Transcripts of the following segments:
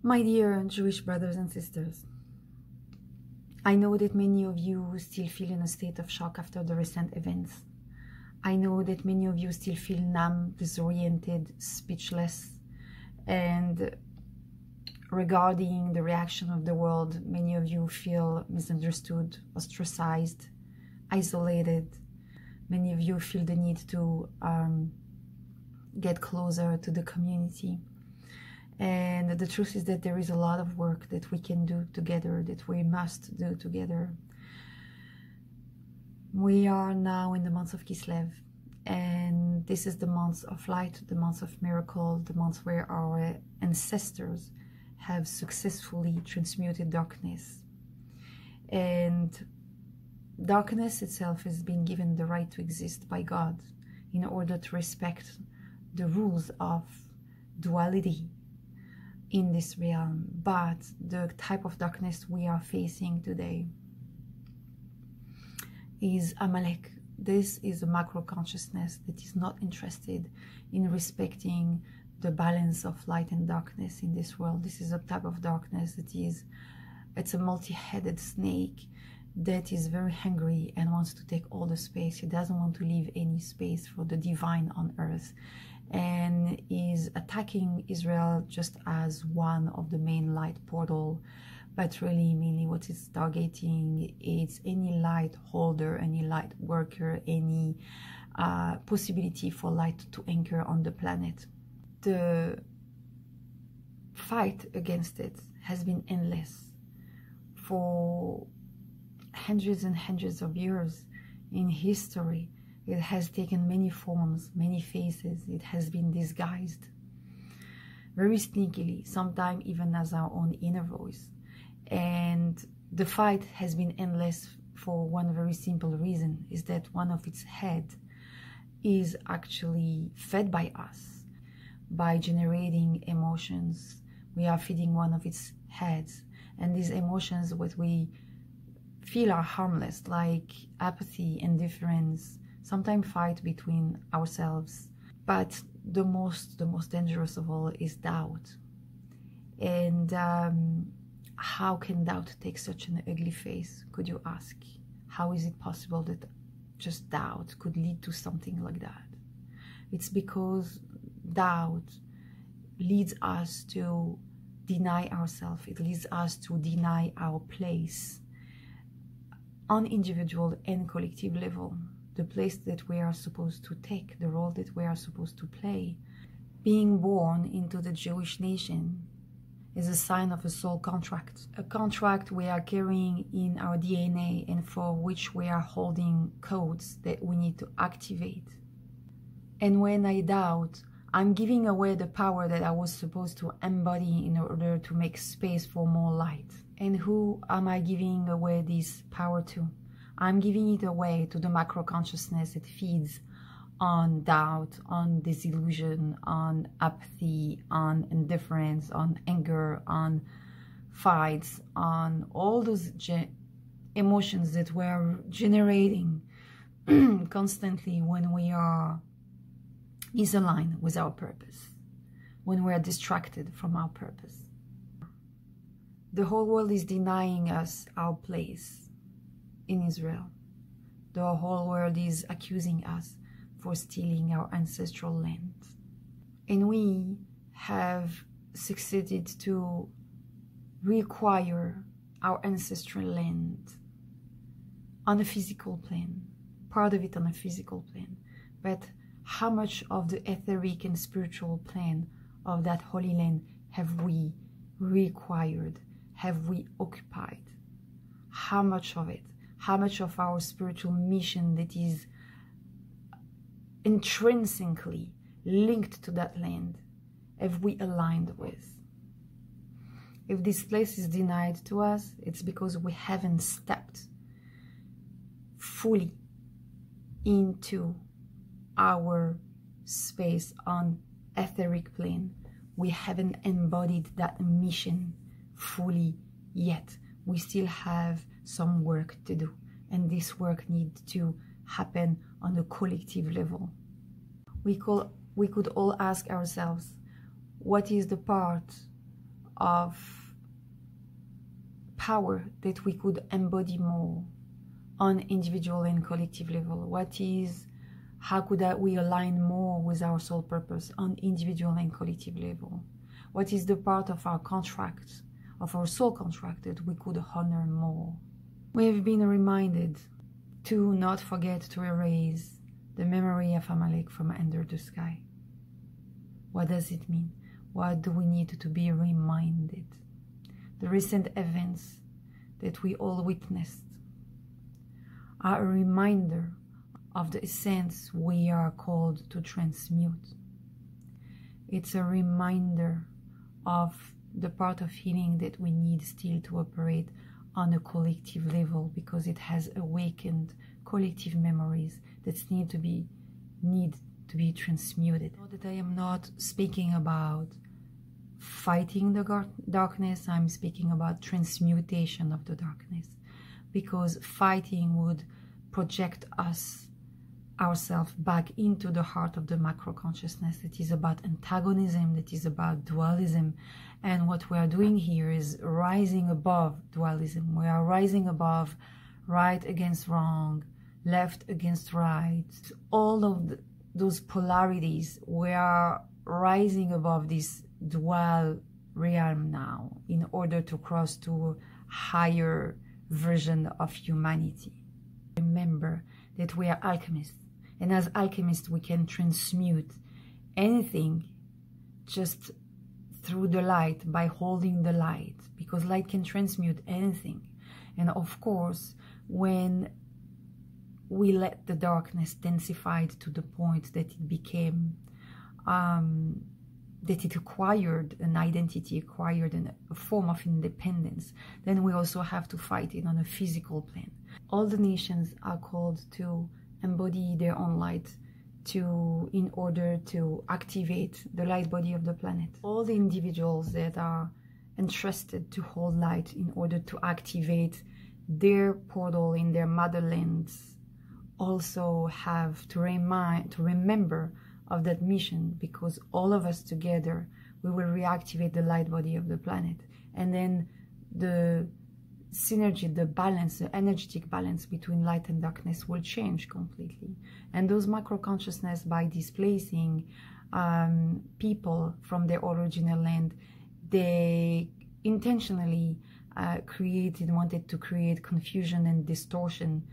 My dear Jewish brothers and sisters, I know that many of you still feel in a state of shock after the recent events. I know that many of you still feel numb, disoriented, speechless, and regarding the reaction of the world, many of you feel misunderstood, ostracized, isolated. Many of you feel the need to get closer to the community. And the truth is that there is a lot of work that we can do together, that we must do together. We are now in the month of Kislev, and this is the month of light, the month of miracle, the month where our ancestors have successfully transmuted darkness. And darkness itself has been given the right to exist by God in order to respect the rules of duality in this realm. But the type of darkness we are facing today is Amalek. This is a macro consciousness that is not interested in respecting the balance of light and darkness in this world. This is a type of darkness that it's a multi-headed snake that is very hungry and wants to take all the space. He doesn't want to leave any space for the divine on earth, and is attacking Israel just as one of the main light portal. But really, mainly what it's targeting is any light holder, any light worker, any possibility for light to anchor on the planet. The fight against it has been endless for hundreds and hundreds of years in history. It has taken many forms, many faces. It has been disguised very sneakily, sometimes even as our own inner voice. And the fight has been endless for one very simple reason, is that one of its head is actually fed by us by generating emotions. We are feeding one of its heads, and these emotions, what we feel, are harmless, like apathy, indifference, sometimes fight between ourselves. But the most dangerous of all is doubt. And how can doubt take such an ugly face, could you ask? How is it possible that just doubt could lead to something like that? It's because doubt leads us to deny ourselves. It leads us to deny our place on individual and collective level, the place that we are supposed to take, the role that we are supposed to play. Being born into the Jewish nation is a sign of a soul contract, a contract we are carrying in our DNA and for which we are holding codes that we need to activate. And when I doubt, I'm giving away the power that I was supposed to embody in order to make space for more light. And who am I giving away this power to? I'm giving it away to the macro consciousness that feeds on doubt, on disillusion, on apathy, on indifference, on anger, on fights, on all those emotions that we're generating constantly when we are misaligned with our purpose, when we are distracted from our purpose. The whole world is denying us our place in Israel. The whole world is accusing us for stealing our ancestral land. And we have succeeded to reacquire our ancestral land on a physical plane, part of it on a physical plane. But how much of the etheric and spiritual plane of that holy land have we reacquired, have we occupied? How much of it? How much of our spiritual mission that is intrinsically linked to that land have we aligned with? If this place is denied to us, it's because we haven't stepped fully into our space on etheric plane. We haven't embodied that mission fully yet. We still have some work to do, and this work needs to happen on a collective level. We could all ask ourselves, what is the part of power that we could embody more on individual and collective level? How could we align more with our soul purpose on individual and collective level? What is the part of our contract, of our soul contract, that we could honor more? We have been reminded to not forget to erase the memory of Amalek from under the sky. What does it mean? What do we need to be reminded? The recent events that we all witnessed are a reminder of the essence we are called to transmute. It's a reminder of the part of healing that we need still to operate on a collective level, because it has awakened collective memories that need to be transmuted. I know that I am not speaking about fighting the darkness, I'm speaking about transmutation of the darkness, because fighting would project ourselves back into the heart of the macro consciousness that is about antagonism, that is about dualism. And what we are doing here is rising above dualism. We are rising above right against wrong, left against right, all of those polarities. We are rising above this dual realm now in order to cross to a higher version of humanity. Remember that we are alchemists, and as alchemists we can transmute anything just through the light, by holding the light, because light can transmute anything. And of course, when we let the darkness densified to the point that it became that it acquired an identity, acquired a form of independence, then we also have to fight it on a physical plane. All the nations are called to embody their own light in order to activate the light body of the planet. All the individuals that are entrusted to hold light in order to activate their portal in their motherlands also have to remember of that mission, because all of us together we will reactivate the light body of the planet, and then the synergy, the balance, the energetic balance between light and darkness will change completely. And those macro consciousness, by displacing people from their original land, they intentionally wanted to create confusion and distortion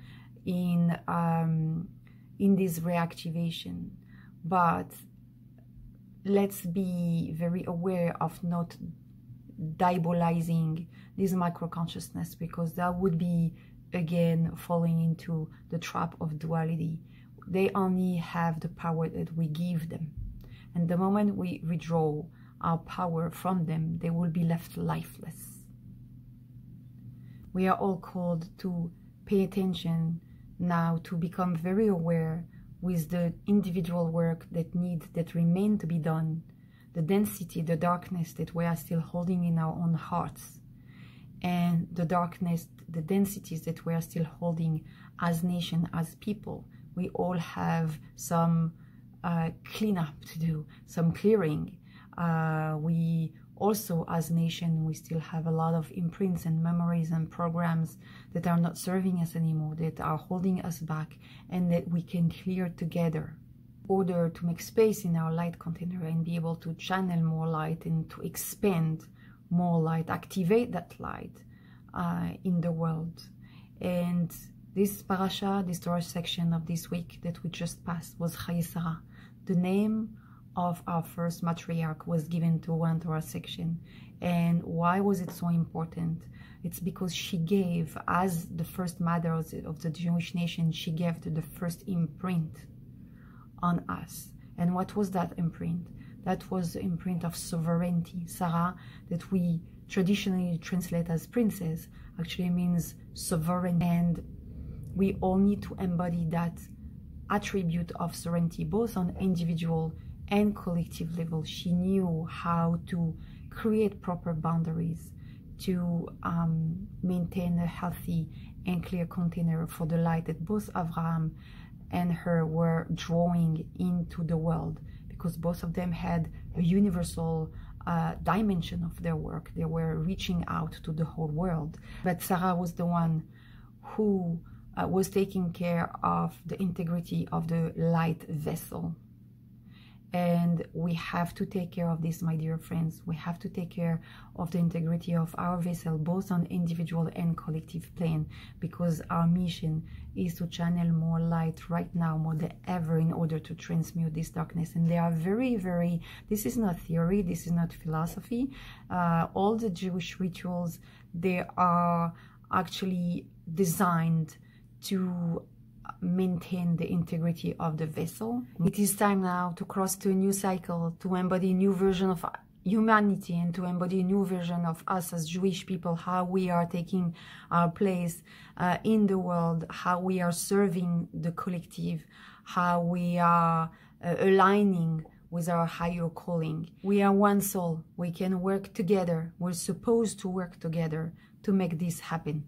in this reactivation. But let's be very aware of not diabolizing this micro consciousness, because that would be again falling into the trap of duality. They only have the power that we give them, and the moment we withdraw our power from them, they will be left lifeless. We are all called to pay attention now, to become very aware with the individual work that remain to be done, the density, the darkness that we are still holding in our own hearts, and the darkness, the densities that we are still holding as nation, as people. We all have some cleanup to do, some clearing. We also, as nation, we still have a lot of imprints and memories and programs that are not serving us anymore, that are holding us back, and that we can clear together in order to make space in our light container and be able to channel more light and to expand more light, activate that light in the world. And this parasha, this Torah section of this week that we just passed, was Chayei Sarah. The name of our first matriarch was given to one Torah section. And why was it so important? It's because she gave, as the first mother of the Jewish nation, she gave the first imprint on us. And what was that imprint? That was the imprint of sovereignty. Sarah, that we traditionally translate as princess, actually means sovereign. And we all need to embody that attribute of sovereignty, both on individual and collective level. She knew how to create proper boundaries to maintain a healthy and clear container for the light that both Avraham and her were drawing into the world, because both of them had a universal dimension of their work. They were reaching out to the whole world. But Sarah was the one who was taking care of the integrity of the light vessel. And we have to take care of this, my dear friends. We have to take care of the integrity of our vessel, both on individual and collective plane, because our mission is to channel more light right now, more than ever, in order to transmute this darkness. And they are very, very, this is not theory, this is not philosophy. All the Jewish rituals, they are actually designed to maintain the integrity of the vessel. It is time now to cross to a new cycle, to embody a new version of humanity, and to embody a new version of us as Jewish people, how we are taking our place in the world, how we are serving the collective, how we are aligning with our higher calling. We are one soul. We can work together. We're supposed to work together to make this happen.